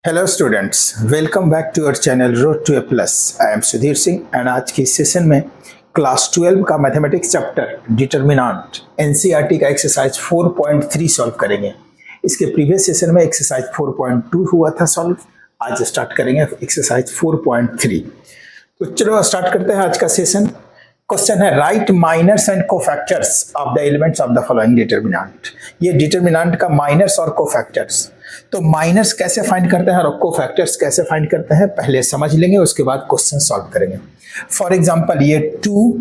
Hello students, welcome back to our channel road to A plus. I am Sudhir Singh and आज की session में class 12 का mathematics chapter determinant NCERT का exercise 4.3 solve करेंगे। इसके previous session में एक्सरसाइज 4.2 हुआ था सॉल्व। आज स्टार्ट करेंगे एक्सरसाइज 4.3। तो चलो स्टार्ट करते हैं आज का सेशन। क्वेश्चन है write minors and cofactors of the elements of the following determinant. ये डिटरमिनेंट का माइनर्स और कोफैक्टर्स, तो माइनर्स कैसे फाइंड करते हैं और कोफैक्टर्स कैसे फाइंड करते हैं पहले समझ लेंगे, उसके बाद क्वेश्चन सॉल्व करेंगे। फॉर एग्जांपल ये 2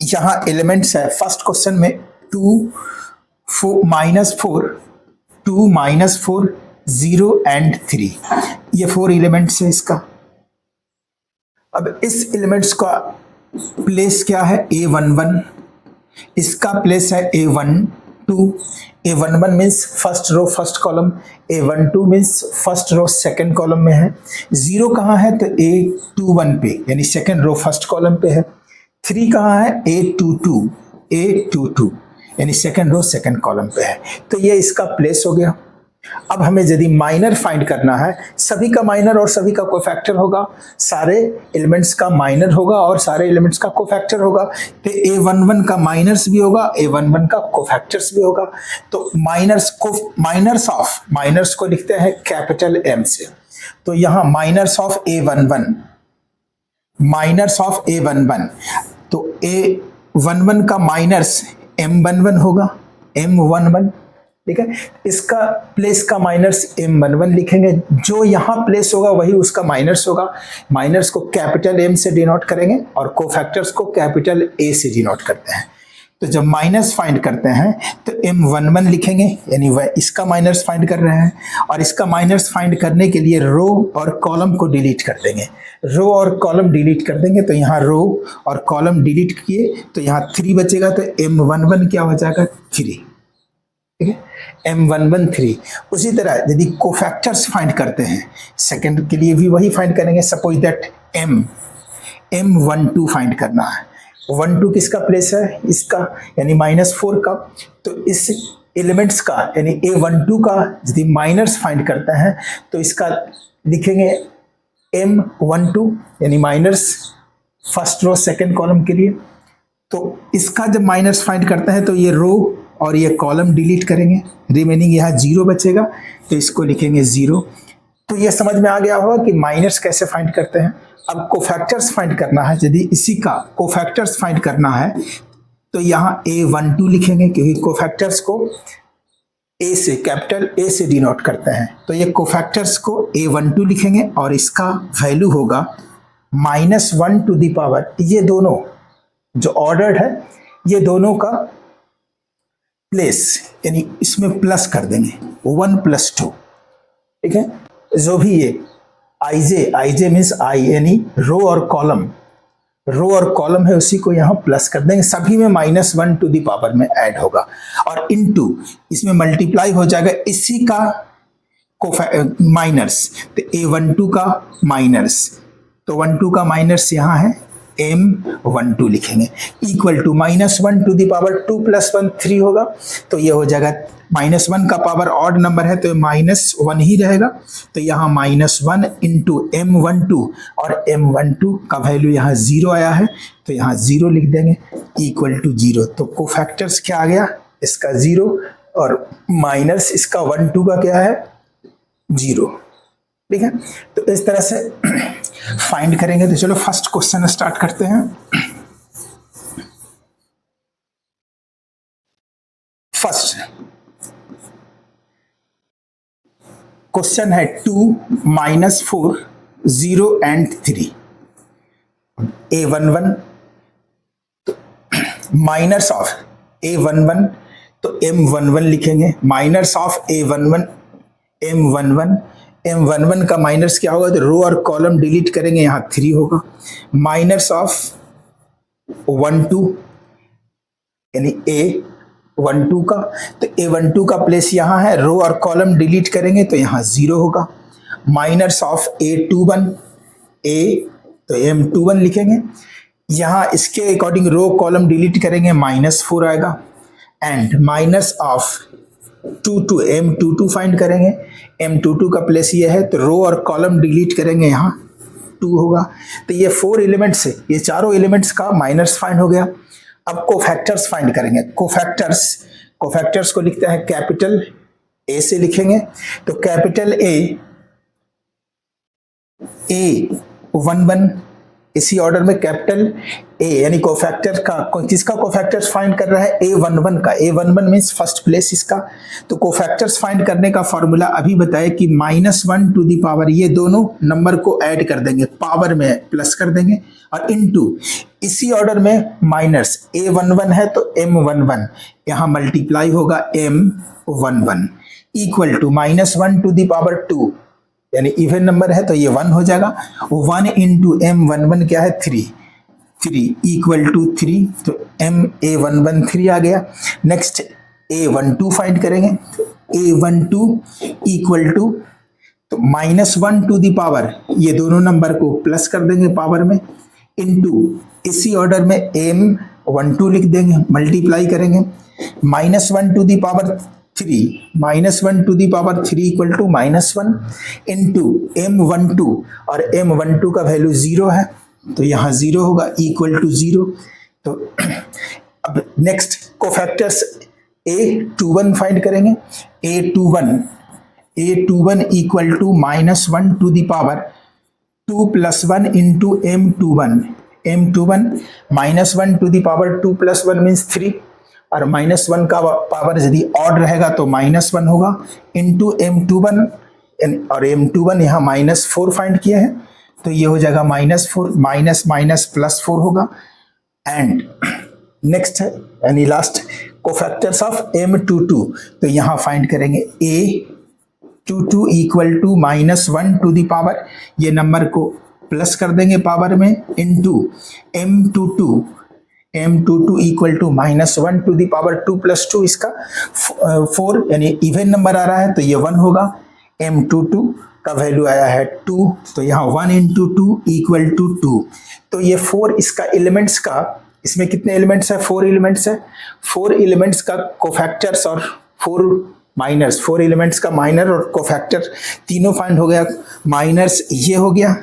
यहाँ एलिमेंट्स है। फर्स्ट क्वेश्चन में 2 -4 2 -4 0 एंड 3, ये 4 एलिमेंट्स है इसका। अब इस एलिमेंट्स का प्लेस क्या है A11, इसका प्लेस है A12। A11 means first row first column, A12 means first row second column में है। 0 कहाँ है तो A21 पे यानी सेकंड रो फर्स्ट कॉलम पे है। 3 कहाँ है A22 यानी सेकंड रो सेकंड कॉलम पे है। तो ये इसका प्लेस हो गया। अब हमें यदि माइनर फाइंड करना है, सभी का माइनर और सभी का कोफैक्टर होगा, सारे एलिमेंट्स का माइनर होगा और सारे एलिमेंट्स का कोफैक्टर होगा। तो A11 का माइनर्स भी होगा, A11 का कोफैक्टर्स भी होगा। तो माइनर्स को लिखते हैं कैपिटल M से। तो यहाँ माइनर्स ऑफ A11, तो A11 का माइनर्स M11 होगा, M11, ठीक है। इसका प्लेस का माइनस M11 लिखेंगे, जो यहाँ प्लेस होगा वही उसका माइनस होगा। माइनस को कैपिटल M से डिनोट करेंगे और कोफैक्टर्स को कैपिटल A से डिनोट करते हैं। तो जब माइनस फाइंड करते हैं तो M11 लिखेंगे, यानी वह इसका माइनस फाइंड कर रहे हैं। और इसका माइनस फाइंड करने के लिए रो और कॉलम को डिलीट कर देंगे। रो और कॉलम डिलीट कर देंगे तो यहाँ रो और कॉलम डिलीट किए तो यहाँ 3 बचेगा। तो M11 क्या हो जाएगा 3, ठीक है, M11 3। उसी तरह यदि कोफैक्टर्स फाइंड करते हैं, सेकंड के लिए भी वही फाइंड करेंगे। सपोज दैट M12 फाइंड करना है। 12 किसका प्लेस है इसका, यानी -4 का। तो इस एलिमेंट्स का यानी A12 का यदि माइनर्स फाइंड करते हैं तो इसका लिखेंगे M12 यानी minors first row second column के लिए। तो इसका जब माइनर्स फाइंड करते हैं तो ये रो और ये कॉलम डिलीट करेंगे, रिमेनिंग यहाँ 0 बचेगा, तो इसको लिखेंगे 0। तो ये समझ में आ गया होगा कि माइनर्स कैसे फाइंड करते हैं। अब कोफैक्टर्स फाइंड करना है, यदि इसी का कोफैक्टर्स फाइंड करना है तो यहाँ A12 लिखेंगे, क्योंकि कोफैक्टर्स को A से कैपिटल A से डिनोट करते हैं। तो ये कोफैक्टर्स को A12 लिखेंगे और इसका वैल्यू होगा -1 टू द पावर, ये दोनों जो ऑर्डर्ड है ये दोनों का प्लेस यानी इसमें प्लस कर देंगे 1 + 2, ठीक है। जो भी ये IJ मीन्स आई यानी रो और कॉलम है उसी को यहाँ प्लस कर देंगे। सभी में -1 टू द पावर में ऐड होगा और इनटू इसमें मल्टीप्लाई हो जाएगा इसी का माइनर्स। तो A12 का माइनर्स, तो 12 का माइनर्स यहाँ है M12 लिखेंगे, equal to -1 to the power 2 + 1 3 होगा। तो ये हो जाएगा -1 का पावर ऑड नंबर है तो -1 ही रहेगा। तो यहाँ -1 × M12 और M12 का वैल्यू यहाँ 0 आया है तो यहाँ 0 लिख देंगे, इक्वल टू 0। तो कोफैक्टर्स क्या आ गया इसका 0 और माइनस इसका 12 का क्या है 0, ठीक है। तो इस तरह से फाइंड करेंगे। तो चलो फर्स्ट क्वेश्चन स्टार्ट करते हैं। फर्स्ट क्वेश्चन है 2 -4 0 and 3। A11 minus of A11 तो M11 लिखेंगे, माइनस ऑफ A11 M11 का माइनस क्या होगा तो रो और कॉलम डिलीट करेंगे, यहाँ 3 होगा। माइनस ऑफ 12 यानी A12 का, तो A12 का प्लेस यहाँ है, रो और कॉलम डिलीट करेंगे तो यहाँ 0 होगा। माइनस ऑफ A21 तो M21 लिखेंगे, यहाँ इसके अकॉर्डिंग रो कॉलम डिलीट करेंगे -4 आएगा। And minus of two M22 find करेंगे। M22 का प्लेस ये है तो रो और कॉलम डिलीट करेंगे, यहाँ 2 होगा। तो ये 4 एलिमेंट्स है, ये चारों एलिमेंट्स का माइनस फाइंड हो गया। अब कोफैक्टर्स फाइंड करेंगे। कोफैक्टर्स को लिखते हैं कैपिटल ए से लिखेंगे। तो कैपिटल ए 11 इसी ऑर्डर में कैपिटल ए यानी कोफैक्टर का, किसका कोफैक्टर्स फाइंड कर रहा है, A11 का। A11 मीन्स फर्स्ट प्लेस इसका। तो कोफैक्टर्स फाइंड करने का फॉर्मूला अभी बताया कि -1 टू दी पावर, ये दोनों नंबर को ऐड कर देंगे, पावर में प्लस कर देंगे, और इनटू इसी ऑर्डर में माइनस। A11 है तो M11 यहाँ मल्टीप्लाई होगा M11 equal to -1 to the power 2 यानी इवन नंबर है तो ये 1 हो जाएगा। 1 इंटू M11 क्या है 3 इक्वल टू 3, तो A11 3 आ गया। नेक्स्ट A12 फाइंड करेंगे। A12 इक्वल टू, तो -1 टू दी पावर, ये दोनों नंबर को प्लस कर देंगे पावर में, इनटू इसी ऑर्डर में M12 लिख देंगे, मल्टीप्लाई करेंगे। -1 to the power 3, -1 to the power 3 equal to -1 into M12, और M12 का वैल्यू 0 है तो यहाँ 0 होगा इक्वल टू 0। तो अब नेक्स्ट कोफैक्टर्स A21 फाइंड करेंगे। A21 equal to -1 to the power 2 + 1 into M21 -1 to the power 2 + 1 means 3, और -1 का पावर यदि ऑड रहेगा तो -1 होगा इंटू M21, और M21 यहाँ -4 फाइंड किया है तो ये हो जाएगा -4 माइनस प्लस 4 होगा। एंड नेक्स्ट है यानी लास्ट कोफैक्टर्स ऑफ M22, तो यहाँ फाइंड करेंगे A22 equal to -1 to the power, ये नंबर को प्लस कर देंगे पावर में, into M22 equal to -1 to the power 2 + 2 इसका 4 यानी इवन नंबर आ रहा है तो ये 1 होगा। M22 का वैल्यू आया है 2, तो यहाँ 1 इंटू 2 इक्वल टू 2। तो ये 4 इसका एलिमेंट्स का, इसमें कितने एलिमेंट्स है, 4 एलिमेंट्स है। 4 एलिमेंट्स का कोफैक्टर्स और 4 एलिमेंट्स का माइनर और कोफैक्टर तीनों फाइंड हो गया। माइनर्स ये हो गया,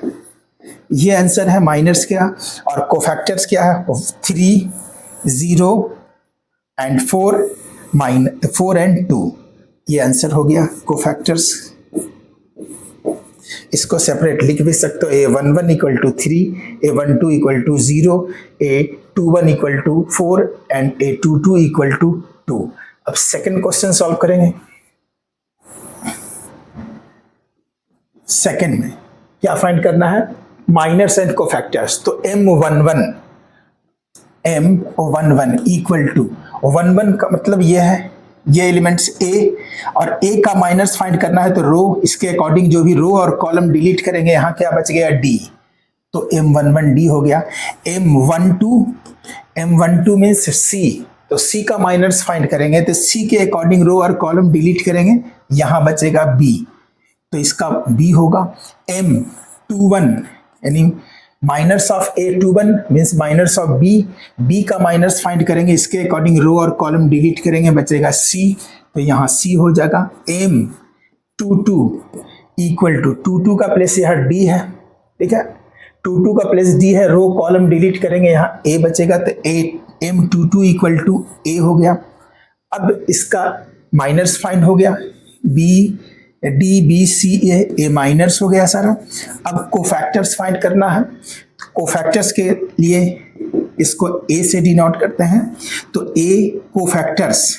ये आंसर है माइनर्स क्या, और कोफैक्टर्स क्या है 3, 0 एंड 4 एंड 2, ये आंसर हो गया कोफैक्टर्स। इसको सेपरेट लिख भी सकते हो, A11 equal to 3, A12 equal to 0, A21 equal to 4 and A22 equal to 2। अब सेकंड क्वेश्चन सॉल्व करेंगे। सेकंड में क्या फाइंड करना है, माइनर्स एंड कोफैक्टर्स। तो M11 इक्वल टू 11 का मतलब ये है, ये एलिमेंट्स A, और A का माइनर्स फाइंड करना है तो रो, इसके अकॉर्डिंग जो भी रो और कॉलम डिलीट करेंगे, यहाँ क्या बच गया D, तो M11 D हो गया। M12 मीन्स C, तो C का माइनर्स फाइंड करेंगे तो C के अकॉर्डिंग रो और कॉलम डिलीट करेंगे, यहाँ बचेगा B, तो इसका B होगा। M21 यानी minors of A21 means minors of B का माइनर्स फाइंड करेंगे, इसके अकॉर्डिंग रो और कॉलम डिलीट करेंगे, बचेगा C, तो यहाँ C हो जाएगा। M22 इक्वल टू 22 का प्लेस यहाँ D है, ठीक है, 22 का प्लेस D है, रो कॉलम डिलीट करेंगे, यहाँ A बचेगा, तो M22 इक्वल टू A हो गया। अब इसका माइनर्स फाइंड हो गया, D B C A minors हो गया सारा। अब कोफैक्टर्स फाइंड करना है, कोफैक्टर्स के लिए इसको A से डिनोट करते हैं, तो A कोफैक्टर्स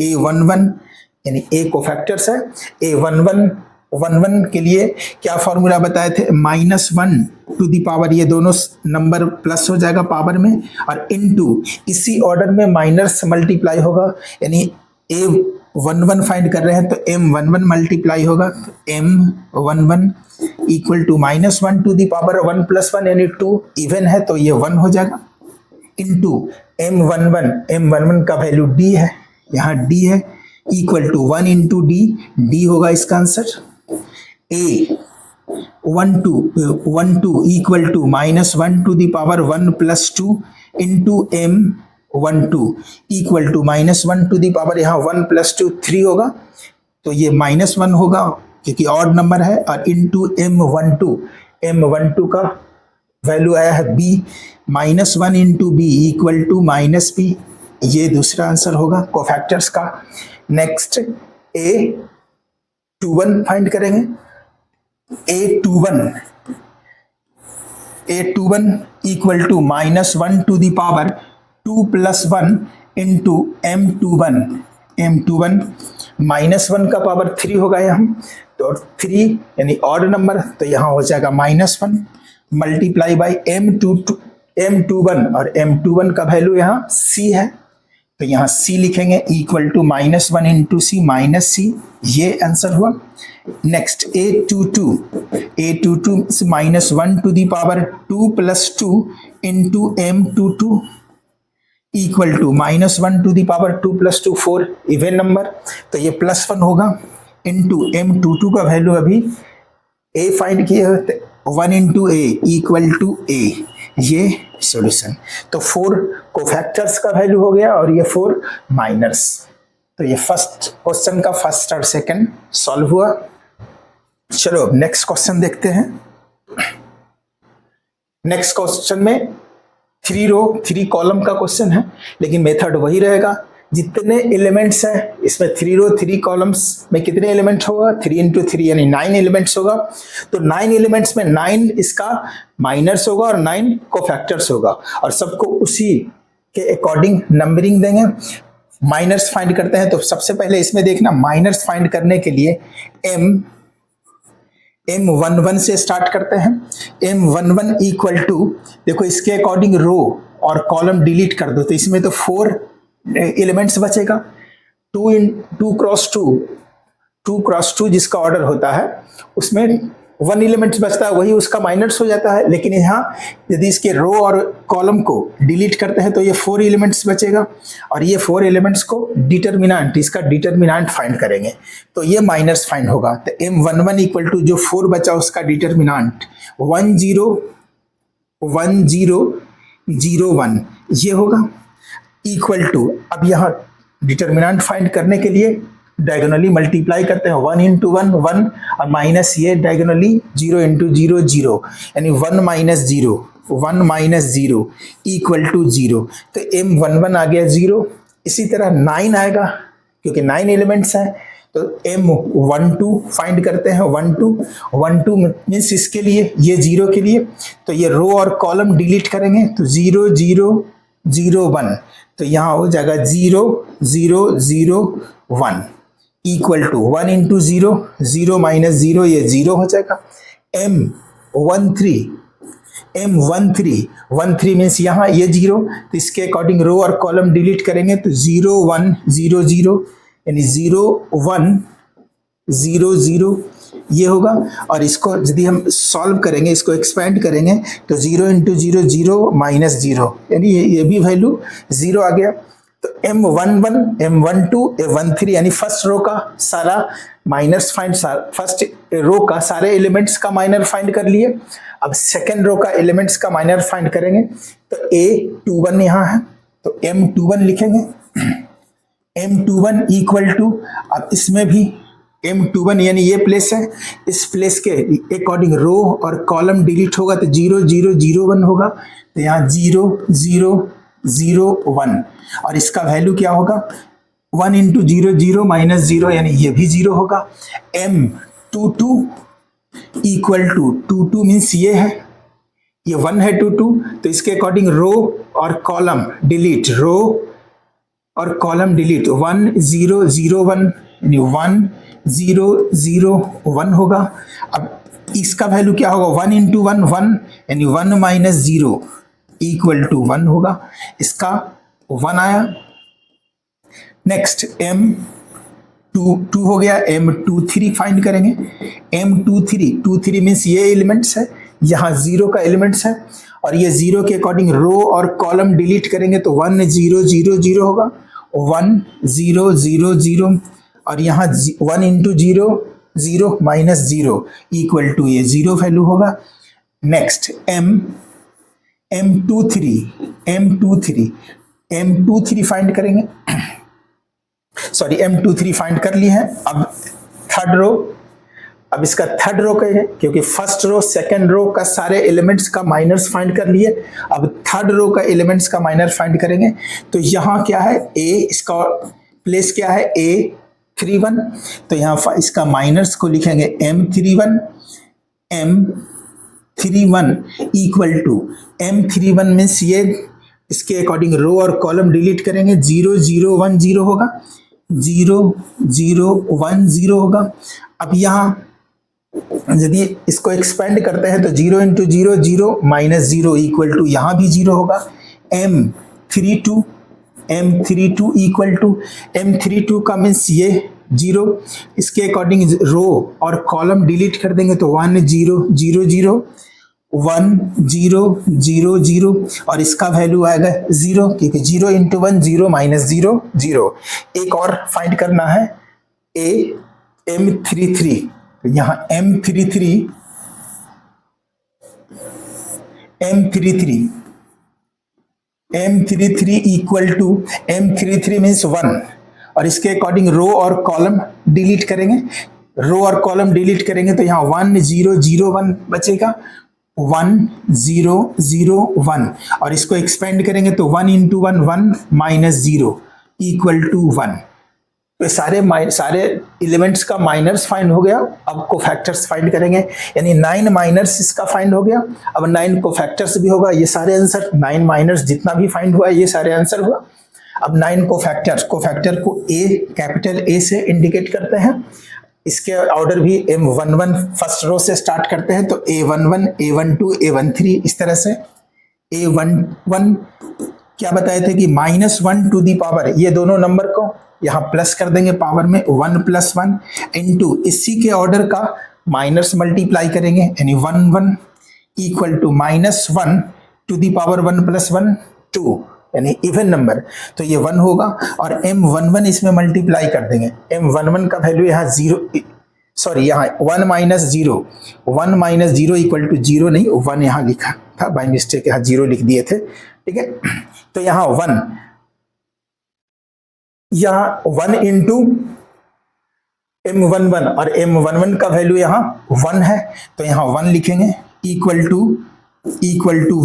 A11 यानी A कोफैक्टर्स है। A11 के लिए क्या फॉर्मूला बताए थे, -1 टू दी पावर, ये दोनों नंबर प्लस हो जाएगा पावर में, और इनटू इसी ऑर्डर में माइनर्स मल्टीप्लाई होगा, यानी A11 फाइंड कर रहे हैं तो M11 मल्टीप्लाई होगा, तो M11 equal to -1 to the power 1 + 1 यानी 2, इवन है तो ये 1 हो जाएगा, इनटू M11 का वैल्यू D है, यहाँ D है, इक्वल टू 1 इंटू D होगा इसका answer. A12 equal to -1 to the power 1 + 2 into 12 equal to -1 to the power, यहाँ 1 + 2 3 होगा, तो ये -1 होगा क्योंकि ऑड नंबर है, और इंटू M12 का वैल्यू आया है b, -1 into B equal to -b, ये दूसरा आंसर होगा कोफैक्टर्स का। नेक्स्ट A21 फाइंड करेंगे। A21 equal to -1 to the power 2 + 1 into M21 -1 का पावर 3 होगा यहाँ, तो 3 यानी ऑड नंबर, तो यहाँ हो जाएगा -1 मल्टीप्लाई बाई M21, और M21 का वैल्यू यहाँ C है, तो यहाँ C लिखेंगे equal to -1 into C -C, ये आंसर हुआ। Next A22 -1 to the power 2 + 2 into M22 equal to -1 to the power 2 + 2 4, even number, तो ये +1 होगा इंटू M22 का वैल्यू अभी A फाइंड किए होते, 1 into A equal to A, ये सॉल्यूशन। तो 4 कोफैक्टर्स का वैल्यू हो गया और ये 4 माइनर्स। तो ये फर्स्ट क्वेश्चन का फर्स्ट और सेकंड सॉल्व हुआ। चलो अब नेक्स्ट क्वेश्चन देखते हैं। नेक्स्ट क्वेश्चन में 3 रो 3 कॉलम का क्वेश्चन है, लेकिन मेथड वही रहेगा। जितने एलिमेंट्स हैं इसमें 3 रो 3 कॉलम्स में कितने एलिमेंट्स होगा, 3 इंटू 3 यानी 9 एलिमेंट्स होगा। तो 9 एलिमेंट्स में 9 इसका माइनर्स होगा और 9 कोफैक्टर्स होगा, और सबको उसी के अकॉर्डिंग नंबरिंग देंगे। माइनर्स फाइंड करते हैं, तो सबसे पहले इसमें देखना, माइनर्स फाइंड करने के लिए M11 से स्टार्ट करते हैं। M11 इक्वल टू, देखो इसके अकॉर्डिंग रो और कॉलम डिलीट कर दो, तो इसमें तो 4 एलिमेंट्स बचेगा। 2 क्रॉस 2 जिसका ऑर्डर होता है उसमें 1 एलिमेंट्स बचता है, वही उसका माइनर्स हो जाता है। लेकिन यहाँ यदि इसके रो और कॉलम को डिलीट करते हैं तो ये 4 एलिमेंट्स बचेगा, और ये 4 एलिमेंट्स को डिटर्मिनेंट, इसका डिटर्मिनेंट फाइंड करेंगे, तो ये माइनर्स फाइंड होगा। तो M11 इक्वल टू जो 4 बचा उसका डिटर्मिनेंट 1 0 1 0 0 1 ये होगा, इक्वल टू, अब यहाँ डिटर्मिनेंट फाइंड करने के लिए डायगोनली मल्टीप्लाई करते हैं, 1 इंटू 1 1, और माइनस ये डायगोनली 0 इंटू 0 0, यानी 1 माइनस 0 इक्वल टू 0। तो M11 आ गया 0। इसी तरह 9 आएगा क्योंकि 9 एलिमेंट्स हैं, तो M12 फाइंड करते हैं। 12 मीन्स इसके लिए, ये 0 के लिए, तो ये रो और कॉलम डिलीट करेंगे, तो 0 0 0 1, तो यहाँ हो जाएगा 0 0 0 1 इक्वल टू 1 इंटू 0 0 माइनस 0, ये 0 हो जाएगा। M13 मीन्स यहाँ ये 0, तो इसके अकॉर्डिंग रो और कॉलम डिलीट करेंगे, तो 0 1 0 0 यानी 0 1 0 0 ये होगा। और इसको यदि हम सॉल्व करेंगे, इसको एक्सपेंड करेंगे, तो 0 इंटू 0 0 माइनस 0, यानी ये भी वैल्यू 0 आ गया। तो M11 M12 M13 यानी फर्स्ट रो का सारा माइनर्स फाइंड, फर्स्ट रो का सारे एलिमेंट्स का माइनर फाइंड कर लिए। अब सेकेंड रो का एलिमेंट्स का माइनर फाइंड करेंगे, तो A21 यहाँ है, तो M21 लिखेंगे। M21 इक्वल टू, अब इसमें भी M21 यानी ये प्लेस है, इस प्लेस के अकॉर्डिंग रो और कॉलम डिलीट होगा, तो 0 0 0 1 होगा, तो यहाँ 0 0 0 1, और इसका वैल्यू क्या होगा, 1 इंटू 0 0 माइनस 0, यानी ये भी 0 होगा। M22 इक्वल टू 22 मीन्स ये है, ये 1 है 22, तो इसके अकॉर्डिंग रो और कॉलम डिलीट, रो और कॉलम डिलीट, 1 0 0 1 यानी 1 0 0 1 होगा। अब इसका वैल्यू क्या होगा, 1 इंटू 1 1 यानी 1 माइनस 0 इक्वल टू 1 होगा, इसका 1 आया। नेक्स्ट M22 हो गया, M23 फाइंड करेंगे। M23 मीन्स ये एलिमेंट्स है, यहाँ 0 का एलिमेंट्स है, और ये 0 के अकॉर्डिंग रो और कॉलम डिलीट करेंगे, तो 1 0 0 0 होगा, 1 0 0 0, और यहाँ 1 इंटू 0 0 माइनस 0 इक्वल टू ये 0 वैल्यू होगा। नेक्स्ट M23 M23 फाइंड करेंगे, सॉरी M23 फाइंड कर लिए हैं। अब थर्ड रो, अब इसका थर्ड रो कहेंगे क्योंकि फर्स्ट रो सेकंड रो का सारे एलिमेंट्स का माइनर्स फाइंड कर लिए, अब थर्ड रो का एलिमेंट्स का माइनर फाइंड करेंगे। तो यहाँ क्या है A, इसका प्लेस क्या है A31, तो यहाँ इसका माइनर्स को लिखेंगे M31 equal to M31 means ये इसके अकॉर्डिंग रो और कॉलम डिलीट करेंगे, 0 0 1 0 होगा, 0 0 1 0 होगा। अब यहाँ यदि इसको एक्सपेंड करते हैं तो 0 इंटू 0 0 माइनस 0 इक्वल टू यहाँ भी 0 होगा। M32 इक्वल टू M32 का मीन्स ये 0, इसके अकॉर्डिंग रो और कॉलम डिलीट कर देंगे तो 1 0 0 0 1 0 0 0 और इसका वैल्यू आएगा 0 क्योंकि 0 इंटू 1 0 माइनस 0 0। एक और फाइंड करना है M33, यहाँ M33 equal to M33 means 1 और इसके अकॉर्डिंग रो और कॉलम डिलीट करेंगे, रो और कॉलम डिलीट करेंगे तो यहाँ 1 0 0 1 बचेगा, 1 0 0 1 और इसको एक्सपेंड करेंगे तो 1 इंटू 1 1 माइनस 0 इक्वल टू 1। तो सारे एलिमेंट्स का माइनर्स फाइंड हो गया। अब कोफैक्टर्स फाइंड करेंगे, यानी 9 माइनर्स इसका फाइंड हो गया। अब 9 कोफैक्टर्स भी होगा, ये सारे आंसर 9 माइनर्स जितना भी फाइंड हुआ ये सारे आंसर हुआ। अब 9 कोफैक्टर को कैपिटल ए से इंडिकेट करते हैं, इसके ऑर्डर भी M11 फर्स्ट रो से स्टार्ट करते हैं तो A11 A12 A13 इस तरह से। A11 क्या बताए थे कि -1 टू दी पावर, ये दोनों नंबर को यहाँ प्लस कर देंगे पावर में 1 + 1 इंटू इसी के ऑर्डर का माइनस मल्टीप्लाई करेंगे यानी 1 1 equal to -1 to the power 1 + 1 2 यानी इवन नंबर, तो ये 1 होगा और M11 इसमें मल्टीप्लाई कर देंगे। M11 का वैल्यू यहाँ 0, सॉरी यहाँ 1 - 0 इक्वल टू 0 नहीं 1 यहाँ लिखा था बाय मिस्टेक, यहाँ 0 लिख दिए थे, ठीक है। तो यहाँ 1 इंटू M11 और M11 का वैल्यू यहाँ 1 है तो यहाँ 1 लिखेंगे इक्वल टू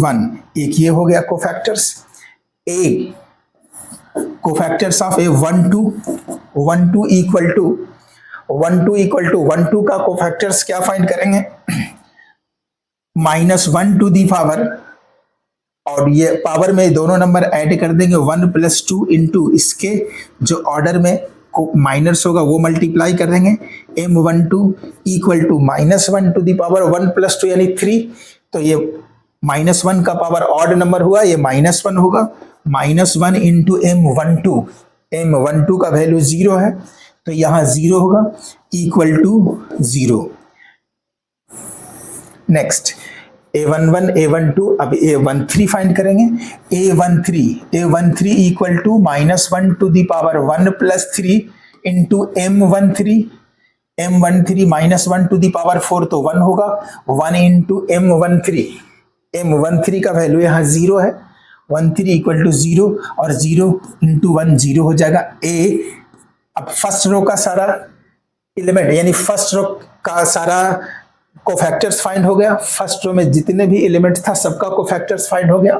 1। एक ये हो गया cofactors. Cofactors of A 1 2 equal to 1 2 का कोफैक्टर्स क्या फाइंड करेंगे -1 टू दी पावर, और ये पावर में दोनों नंबर ऐड कर देंगे 1 + 2 इंटू इसके जो ऑर्डर में माइनस होगा वो मल्टीप्लाई कर देंगे। M12 equal to -1 to the power 1 + 2 यानी 3, तो ये -1 का पावर ऑड नंबर हुआ, ये -1 होगा, -1 इंटू M12 का वैल्यू 0 है तो यहाँ 0 होगा equal to 0। Next A11 A12, अब A13 फाइंड करेंगे। A13 equal to -1 to the power 1 + 3 into M13 -1 to the power 4 तो 1 होगा, 1 इंटू M13 का वैल्यू यहाँ 0 है, 13 इक्वल टू 0 और 0 इंटू 1 0 हो जाएगा। अब फर्स्ट रो का सारा एलिमेंट यानी फर्स्ट रो का सारा कोफैक्टर्स फाइंड हो गया, फर्स्ट रो में जितने भी एलिमेंट था सबका कोफैक्टर्स फाइंड हो गया।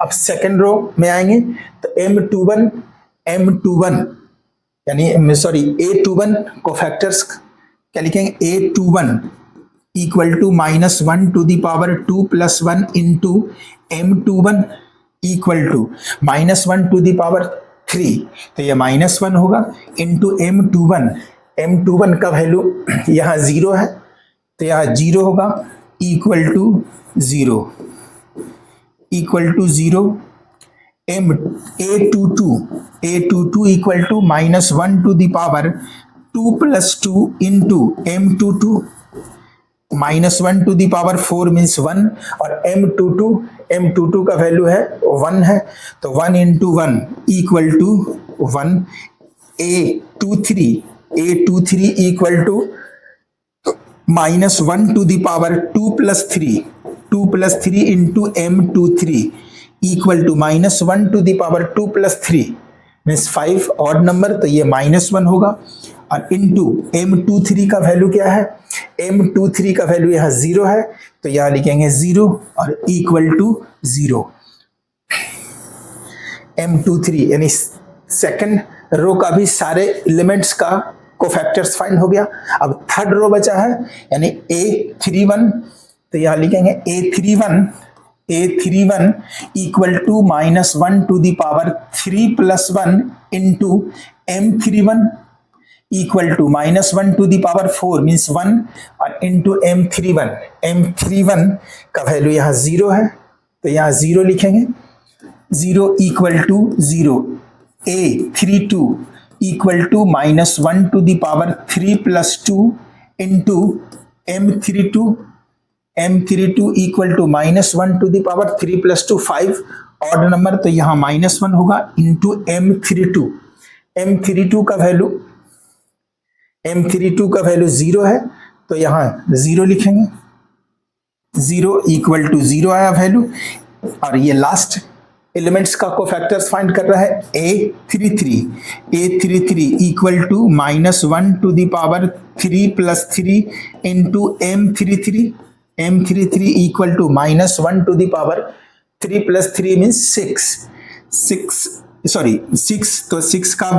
अब सेकंड रो में आएंगे तो M21 यानी सॉरी A21 कोफैक्टर्स क्या लिखेंगे A21 equal to -1 to the power 2 + 1 into M21 equal to -1 to the power 3, तो ये -1 होगा इंटू M21 का वैल्यू यहाँ 0 है तो यहाँ 0 होगा equal to 0 A22 equal to -1 to the power 2 + 2 into M22 -1 to the power 4 means 1 और M22 का वैल्यू है 1 है तो 1 into 1 equal to 1। A23 equal to -1 to the power 2 + 3 into M23 equal to -1 to the power 2 + 3 means 5 odd number, तो ये -1 होगा। और into M23 का वैल्यू क्या है, M23 का वैल्यू यहाँ 0 है, तो यहाँ लिखेंगे 0 और इक्वल टू 0। M23 यानी सेकंड रो का भी सारे एलिमेंट्स का कोफैक्टर्स फाइंड हो गया। अब थर्ड रो बचा है यानी A31, तो यहाँ लिखेंगे A31 equal to -1 to the power 3 + 1 into M31 equal to -1 to the power 4 means 1 और इंटू M31 का वैल्यू यहाँ 0 है, तो यहाँ 0 लिखेंगे। 0 equal to 0, A32 equal to -1 to the power 3 + 2 into M32 equal to -1 to the power 3 + 2 5 odd number, तो यहाँ -1 होगा इंटू M32 का वैल्यू 0 है, तो यहाँ 0 लिखेंगे। 0 इक्वल टू 0 आया वैल्यू। और ये लास्ट एलिमेंट्स का कोफैक्टर्स फाइंड कर रहा है A33 equal to -1 to the power 3 + 3 into M33 equal to -1 to the power 3 + 3 means 6, तो 6 का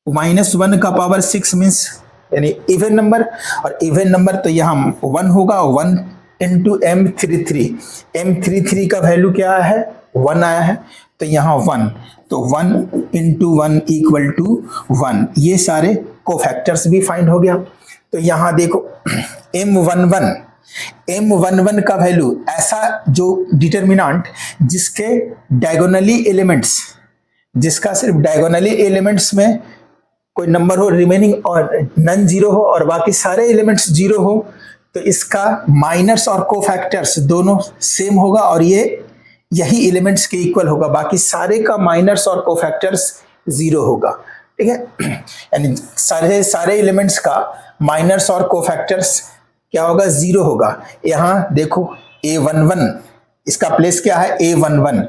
-1 का पावर 6 मीन्स यानी इवन नंबर, और इवन नंबर तो यहाँ 1 होगा, 1 इंटू M33 का वैल्यू क्या है, 1 आया है, तो यहाँ 1, तो 1 इंटू 1 इक्वल टू 1। ये सारे कोफैक्टर्स भी फाइंड हो गया। तो यहाँ देखो M11 का वैल्यू ऐसा जो डिटर्मिनेंट जिसके डायगोनली एलिमेंट्स, जिसका सिर्फ डायगोनली एलिमेंट्स में कोई नंबर हो रिमेनिंग और नन 0 हो और बाकी सारे एलिमेंट्स 0 हो, तो इसका माइनर्स और कोफैक्टर्स दोनों सेम होगा और ये यही एलिमेंट्स के इक्वल होगा, बाकी सारे का माइनर्स और कोफैक्टर्स 0 होगा। ठीक है, यानी सारे एलिमेंट्स का माइनर्स और कोफैक्टर्स क्या होगा, 0 होगा। यहाँ देखो A11 इसका प्लेस क्या है, A11,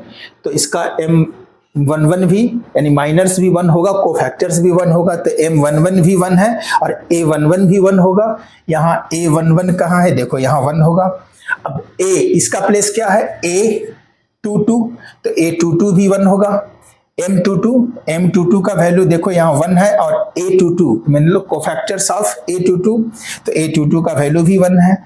तो इसका M11 भी यानी माइनर्स भी 1 होगा, कोफैक्टर्स भी 1 होगा, तो M11 भी 1 है और A11 भी 1 होगा। यहाँ A11 कहाँ है, देखो यहाँ 1 होगा। अब A इसका प्लेस क्या है, A22, तो A22 भी 1 होगा। M22 का वैल्यू देखो यहाँ 1 है और A22 मान लो कोफैक्टर्स ऑफ A22, तो A22 का वैल्यू भी 1 है।